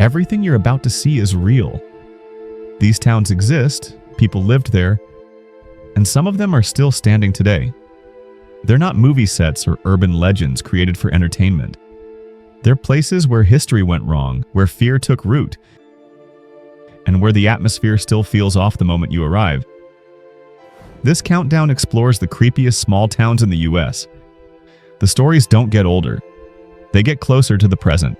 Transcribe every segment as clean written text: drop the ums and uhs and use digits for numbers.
everything you're about to see is real. These towns exist, people lived there, and some of them are still standing today. They're not movie sets or urban legends created for entertainment. They're places where history went wrong, where fear took root, and where the atmosphere still feels off the moment you arrive. This countdown explores the creepiest small towns in the US. The stories don't get older. They get closer to the present.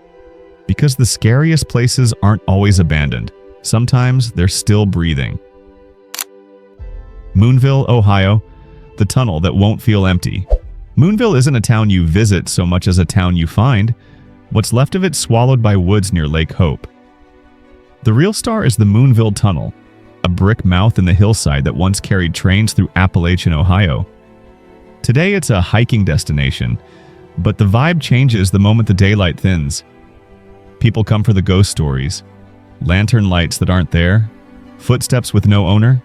Because the scariest places aren't always abandoned. Sometimes they're still breathing. Moonville, Ohio, the tunnel that won't feel empty. Moonville isn't a town you visit so much as a town you find. What's left of it swallowed by woods near Lake Hope. The real star is the Moonville Tunnel, a brick mouth in the hillside that once carried trains through Appalachian, Ohio. Today it's a hiking destination, but the vibe changes the moment the daylight thins. People come for the ghost stories, lantern lights that aren't there, footsteps with no owner,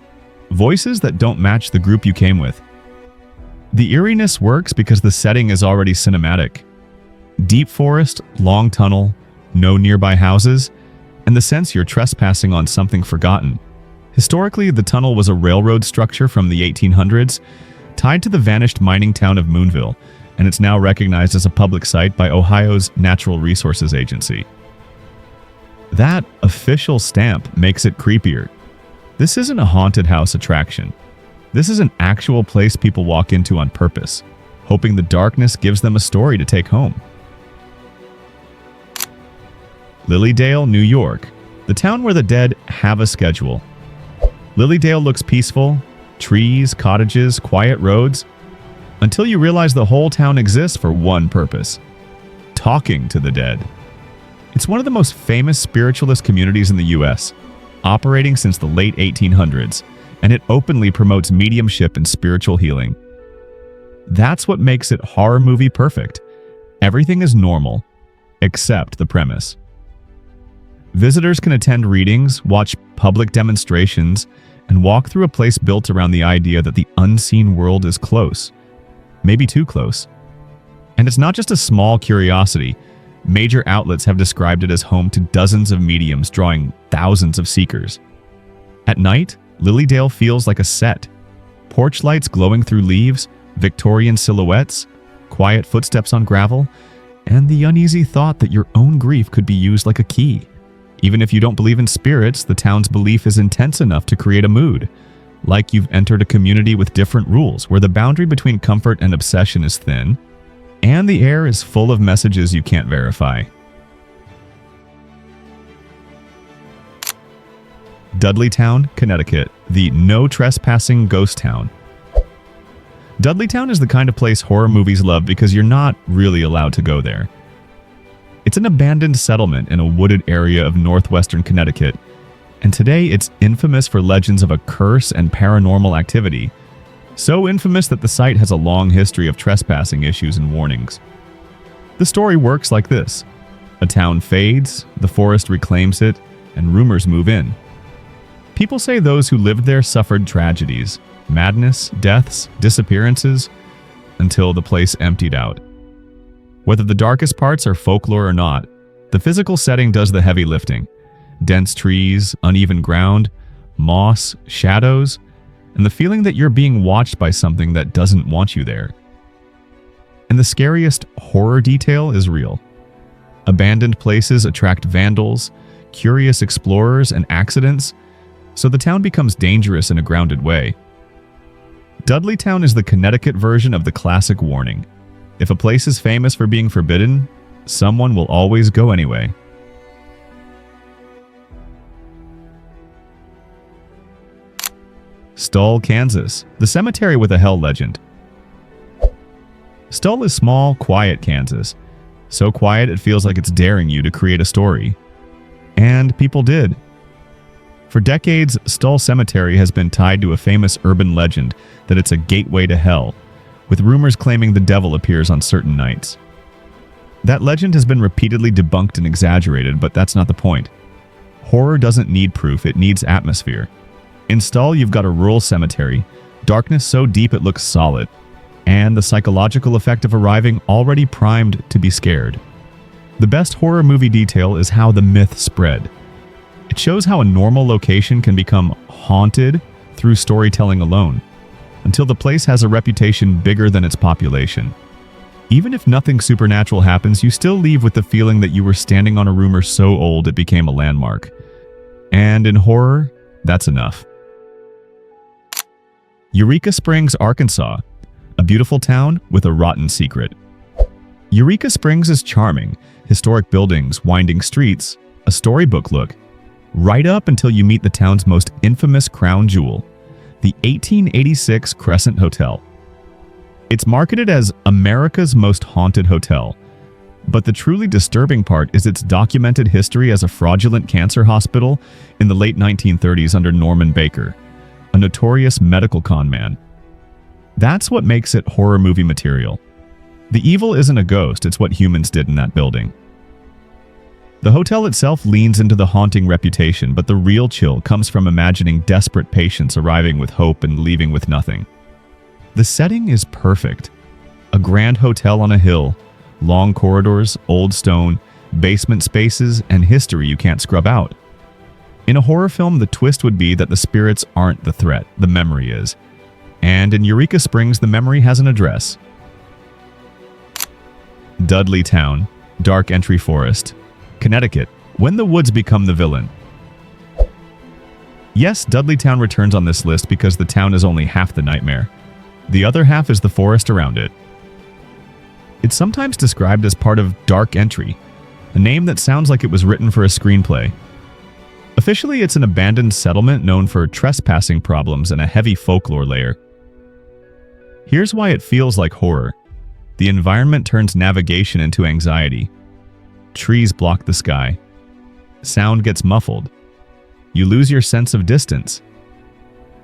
voices that don't match the group you came with. The eeriness works because the setting is already cinematic. Deep forest, long tunnel, no nearby houses, and the sense you're trespassing on something forgotten. Historically, the tunnel was a railroad structure from the 1800s, tied to the vanished mining town of Moonville, and it's now recognized as a public site by Ohio's Natural Resources Agency. That official stamp makes it creepier. This isn't a haunted house attraction. This is an actual place people walk into on purpose, hoping the darkness gives them a story to take home. Lilydale, New York, the town where the dead have a schedule. Lilydale looks peaceful, trees, cottages, quiet roads, until you realize the whole town exists for one purpose: talking to the dead. It's one of the most famous spiritualist communities in the US, operating since the late 1800s, and it openly promotes mediumship and spiritual healing. That's what makes it horror movie perfect. Everything is normal, except the premise. Visitors can attend readings, watch public demonstrations, and walk through a place built around the idea that the unseen world is close, maybe too close. And it's not just a small curiosity. Major outlets have described it as home to dozens of mediums drawing thousands of seekers. At night, Lilydale feels like a set. Porch lights glowing through leaves, Victorian silhouettes, quiet footsteps on gravel, and the uneasy thought that your own grief could be used like a key. Even if you don't believe in spirits, the town's belief is intense enough to create a mood, like you've entered a community with different rules, where the boundary between comfort and obsession is thin, and the air is full of messages you can't verify. Dudley Town, Connecticut, the no trespassing ghost town. Dudley Town is the kind of place horror movies love because you're not really allowed to go there. It's an abandoned settlement in a wooded area of northwestern Connecticut, and today it's infamous for legends of a curse and paranormal activity. So infamous that the site has a long history of trespassing issues and warnings. The story works like this. A town fades, the forest reclaims it, and rumors move in. People say those who lived there suffered tragedies, madness, deaths, disappearances, until the place emptied out. Whether the darkest parts are folklore or not, the physical setting does the heavy lifting. Dense trees, uneven ground, moss, shadows, and the feeling that you're being watched by something that doesn't want you there. And the scariest horror detail is real. Abandoned places attract vandals, curious explorers, and accidents, so the town becomes dangerous in a grounded way. Dudley Town is the Connecticut version of the classic warning. If a place is famous for being forbidden, someone will always go anyway. Stull, Kansas, the cemetery with a hell legend. Stull is small, quiet Kansas. So quiet it feels like it's daring you to create a story. And people did. For decades, Stull Cemetery has been tied to a famous urban legend that it's a gateway to hell, with rumors claiming the devil appears on certain nights. That legend has been repeatedly debunked and exaggerated, but that's not the point. Horror doesn't need proof, it needs atmosphere. In Stull, you've got a rural cemetery, darkness so deep it looks solid, and the psychological effect of arriving already primed to be scared. The best horror movie detail is how the myth spread. It shows how a normal location can become haunted through storytelling alone, until the place has a reputation bigger than its population. Even if nothing supernatural happens, you still leave with the feeling that you were standing on a rumor so old it became a landmark. And in horror, that's enough. Eureka Springs, Arkansas, a beautiful town with a rotten secret. Eureka Springs is charming, historic buildings, winding streets, a storybook look, right up until you meet the town's most infamous crown jewel, the 1886 Crescent Hotel. It's marketed as America's most haunted hotel, but the truly disturbing part is its documented history as a fraudulent cancer hospital in the late 1930s under Norman Baker, a notorious medical con man. That's what makes it horror movie material. The evil isn't a ghost, it's what humans did in that building. The hotel itself leans into the haunting reputation, but the real chill comes from imagining desperate patients arriving with hope and leaving with nothing. The setting is perfect. A grand hotel on a hill, long corridors, old stone, basement spaces, and history you can't scrub out. In a horror film, the twist would be that the spirits aren't the threat, the memory is. And in Eureka Springs, the memory has an address. Dudley Town, Dark Entry Forest, Connecticut, when the woods become the villain. Yes, Dudley Town returns on this list because the town is only half the nightmare. The other half is the forest around it. It's sometimes described as part of Dark Entry, a name that sounds like it was written for a screenplay. Officially, it's an abandoned settlement known for trespassing problems and a heavy folklore layer. Here's why it feels like horror. The environment turns navigation into anxiety. Trees block the sky. Sound gets muffled. You lose your sense of distance.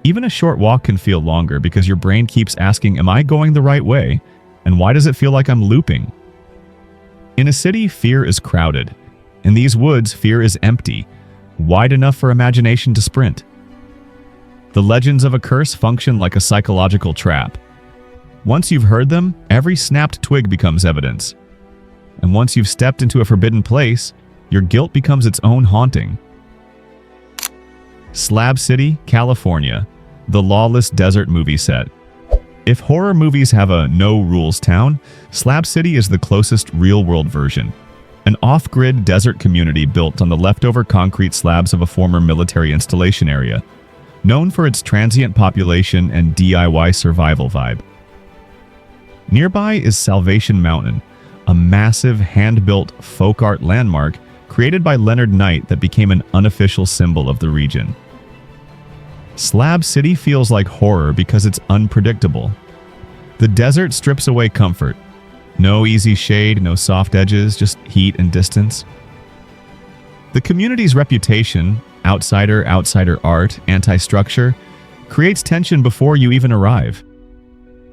Even a short walk can feel longer because your brain keeps asking, am I going the right way? And why does it feel like I'm looping? In a city, fear is crowded. In these woods, fear is empty, wide enough for imagination to sprint. The legends of a curse function like a psychological trap. Once you've heard them, every snapped twig becomes evidence. And once you've stepped into a forbidden place, your guilt becomes its own haunting. Slab City, California, the lawless desert movie set. If horror movies have a no-rules town, Slab City is the closest real-world version. An off-grid desert community built on the leftover concrete slabs of a former military installation area, known for its transient population and DIY survival vibe. Nearby is Salvation Mountain, a massive hand-built folk art landmark created by Leonard Knight that became an unofficial symbol of the region. Slab City feels like horror because it's unpredictable. The desert strips away comfort. No easy shade, no soft edges, just heat and distance. The community's reputation, outsider art, anti-structure, creates tension before you even arrive.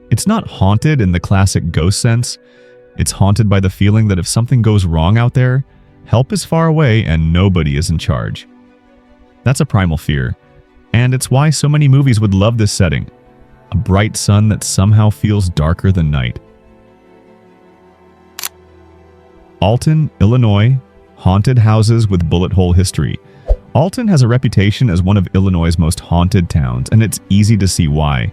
It's not haunted in the classic ghost sense. It's haunted by the feeling that if something goes wrong out there, help is far away and nobody is in charge. That's a primal fear, and it's why so many movies would love this setting. A bright sun that somehow feels darker than night. Alton, Illinois, haunted houses with bullet hole history. Alton has a reputation as one of Illinois' most haunted towns, and it's easy to see why.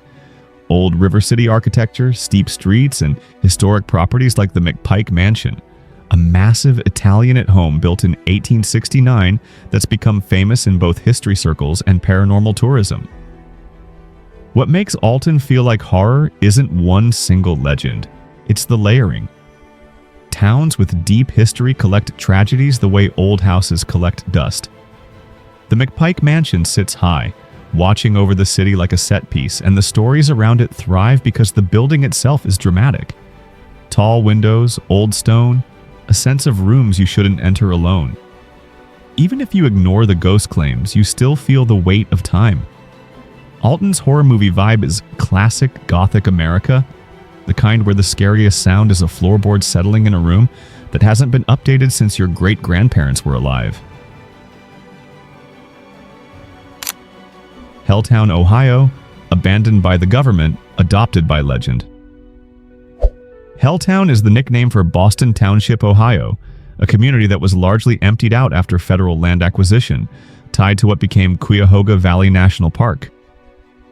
Old River City architecture, steep streets, and historic properties like the McPike Mansion, a massive Italianate home built in 1869 that's become famous in both history circles and paranormal tourism. What makes Alton feel like horror isn't one single legend, it's the layering. Towns with deep history collect tragedies the way old houses collect dust. The McPike Mansion sits high, watching over the city like a set piece, and the stories around it thrive because the building itself is dramatic. Tall windows, old stone, a sense of rooms you shouldn't enter alone. Even if you ignore the ghost claims, you still feel the weight of time. Alton's horror movie vibe is classic Gothic America, the kind where the scariest sound is a floorboard settling in a room that hasn't been updated since your great-grandparents were alive. Helltown, Ohio, abandoned by the government, adopted by legend. Helltown is the nickname for Boston Township, Ohio, a community that was largely emptied out after federal land acquisition, tied to what became Cuyahoga Valley National Park.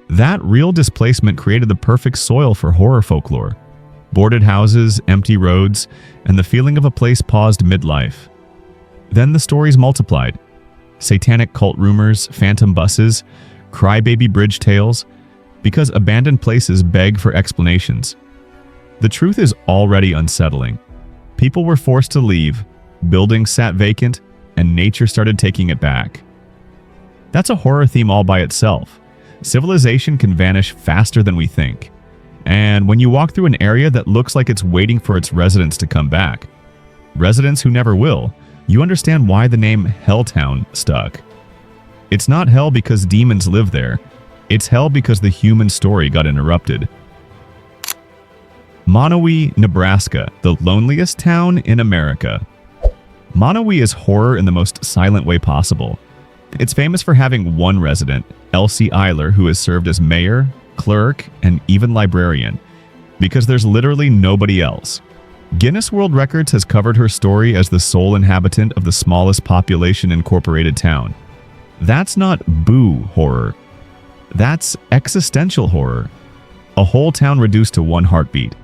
That real displacement created the perfect soil for horror folklore. Boarded houses, empty roads, and the feeling of a place paused midlife. Then the stories multiplied. Satanic cult rumors, phantom buses, crybaby bridge tales, because abandoned places beg for explanations. The truth is already unsettling. People were forced to leave, buildings sat vacant, and nature started taking it back. That's a horror theme all by itself. Civilization can vanish faster than we think. And when you walk through an area that looks like it's waiting for its residents to come back, residents who never will, you understand why the name Helltown stuck. It's not hell because demons live there. It's hell because the human story got interrupted. Monowi, Nebraska, the loneliest town in America. Monowi is horror in the most silent way possible. It's famous for having one resident, Elsie Eiler, who has served as mayor, clerk, and even librarian, because there's literally nobody else. Guinness World Records has covered her story as the sole inhabitant of the smallest population incorporated town. That's not boo horror. That's existential horror. A whole town reduced to one heartbeat.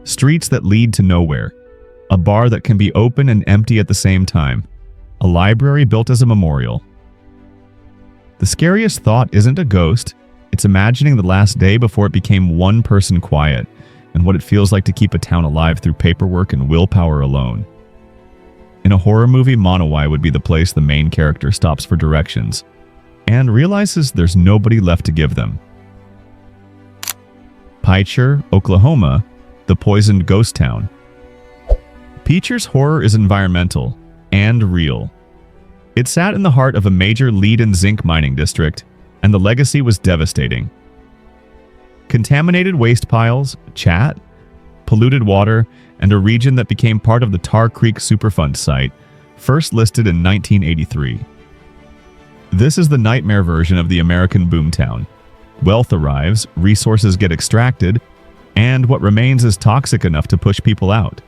Streets that lead to nowhere. A bar that can be open and empty at the same time. A library built as a memorial. The scariest thought isn't a ghost. It's imagining the last day before it became one person quiet, and what it feels like to keep a town alive through paperwork and willpower alone. In a horror movie, Monowi would be the place the main character stops for directions, and realizes there's nobody left to give them. Picher, Oklahoma, the poisoned ghost town. Picher's horror is environmental and real. It sat in the heart of a major lead and zinc mining district, and the legacy was devastating. Contaminated waste piles, chat, polluted water, and a region that became part of the Tar Creek Superfund site, first listed in 1983. This is the nightmare version of the American boomtown. Wealth arrives, resources get extracted, and what remains is toxic enough to push people out.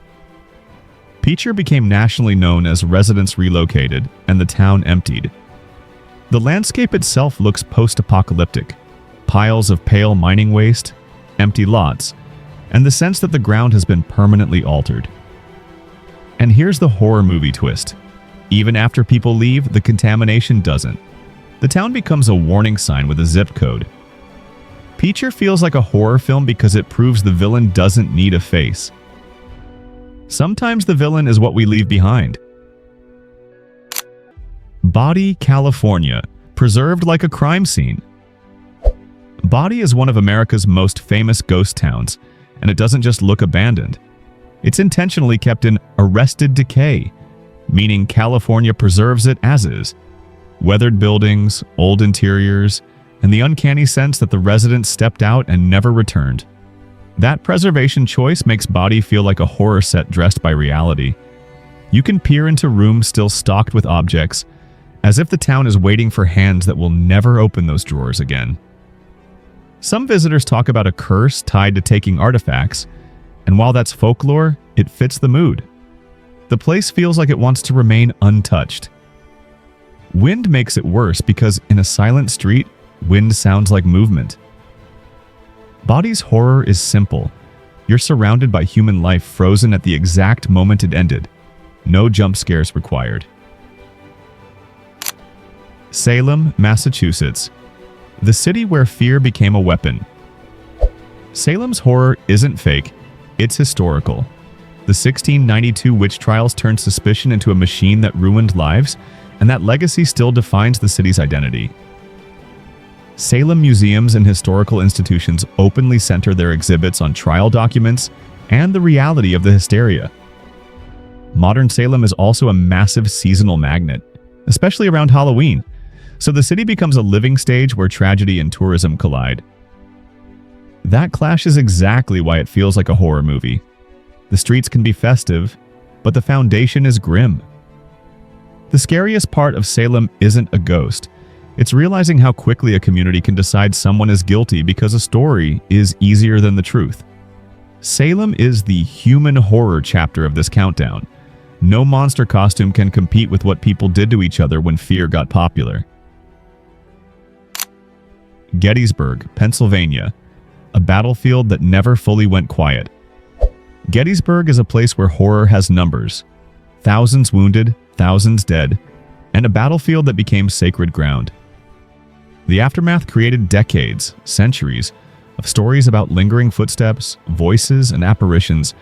Picher became nationally known as residents relocated and the town emptied. The landscape itself looks post-apocalyptic. Piles of pale mining waste, empty lots, and the sense that the ground has been permanently altered. And here's the horror movie twist. Even after people leave, the contamination doesn't. The town becomes a warning sign with a zip code. Picher feels like a horror film because it proves the villain doesn't need a face. Sometimes the villain is what we leave behind. Bodie, California, preserved like a crime scene. Bodie is one of America's most famous ghost towns, and it doesn't just look abandoned. It's intentionally kept in arrested decay, meaning California preserves it as is. Weathered buildings, old interiors, and the uncanny sense that the residents stepped out and never returned. That preservation choice makes Bodie feel like a horror set dressed by reality. You can peer into rooms still stocked with objects, as if the town is waiting for hands that will never open those drawers again. Some visitors talk about a curse tied to taking artifacts, and while that's folklore, it fits the mood. The place feels like it wants to remain untouched. Wind makes it worse because in a silent street, wind sounds like movement. Bodie's horror is simple. You're surrounded by human life frozen at the exact moment it ended. No jump scares required. Salem, Massachusetts. The city where fear became a weapon. Salem's horror isn't fake, it's historical. The 1692 witch trials turned suspicion into a machine that ruined lives, and that legacy still defines the city's identity. Salem museums and historical institutions openly center their exhibits on trial documents and the reality of the hysteria. Modern Salem is also a massive seasonal magnet, especially around Halloween, so the city becomes a living stage where tragedy and tourism collide. That clash is exactly why it feels like a horror movie. The streets can be festive, but the foundation is grim. The scariest part of Salem isn't a ghost. It's realizing how quickly a community can decide someone is guilty because a story is easier than the truth. Salem is the human horror chapter of this countdown, No monster costume can compete with what people did to each other when fear got popular. Gettysburg, Pennsylvania, a battlefield that never fully went quiet. Gettysburg is a place where horror has numbers. Thousands wounded, thousands dead, and a battlefield that became sacred ground. The aftermath created decades, centuries, of stories about lingering footsteps, voices, and apparitions,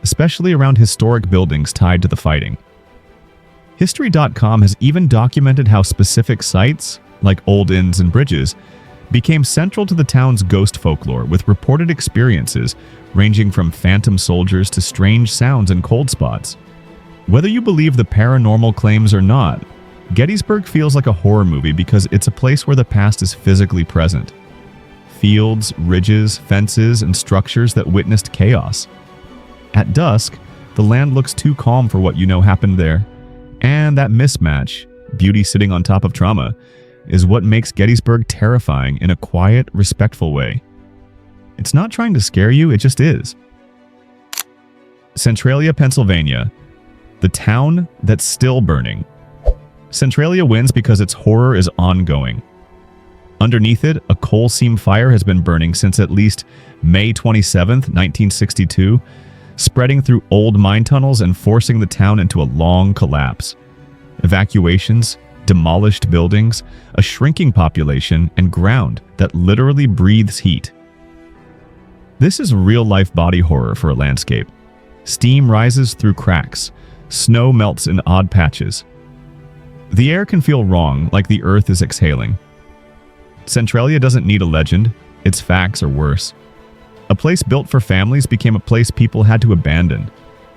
especially around historic buildings tied to the fighting. History.com has even documented how specific sites, like old inns and bridges, became central to the town's ghost folklore, with reported experiences ranging from phantom soldiers to strange sounds and cold spots. Whether you believe the paranormal claims or not, Gettysburg feels like a horror movie because it's a place where the past is physically present. Fields, ridges, fences, and structures that witnessed chaos. At dusk, the land looks too calm for what you know happened there. And that mismatch, beauty sitting on top of trauma, is what makes Gettysburg terrifying in a quiet, respectful way. It's not trying to scare you, it just is. Centralia, Pennsylvania, the town that's still burning. Centralia wins because its horror is ongoing. Underneath it, a coal seam fire has been burning since at least May 27, 1962, spreading through old mine tunnels and forcing the town into a long collapse. Evacuations, demolished buildings, a shrinking population, and ground that literally breathes heat. This is real-life body horror for a landscape. Steam rises through cracks. Snow melts in odd patches. The air can feel wrong, like the earth is exhaling. Centralia doesn't need a legend. Its facts are worse. A place built for families became a place people had to abandon,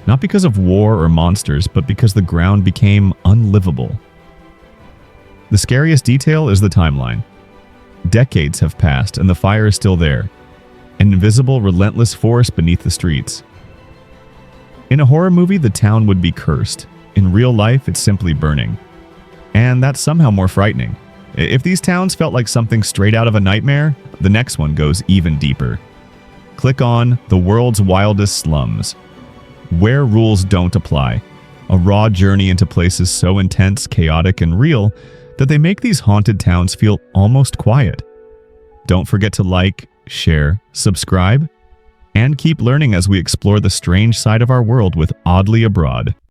not because of war or monsters, but because the ground became unlivable. The scariest detail is the timeline. Decades have passed and the fire is still there, an invisible, relentless force beneath the streets. In a horror movie, the town would be cursed. In real life, it's simply burning. And that's somehow more frightening. If these towns felt like something straight out of a nightmare, the next one goes even deeper. Click on The World's Wildest Slums, Where Rules Don't Apply, a raw journey into places so intense, chaotic, and real that they make these haunted towns feel almost quiet. Don't forget to like, share, subscribe, and keep learning as we explore the strange side of our world with Oddly Abroad.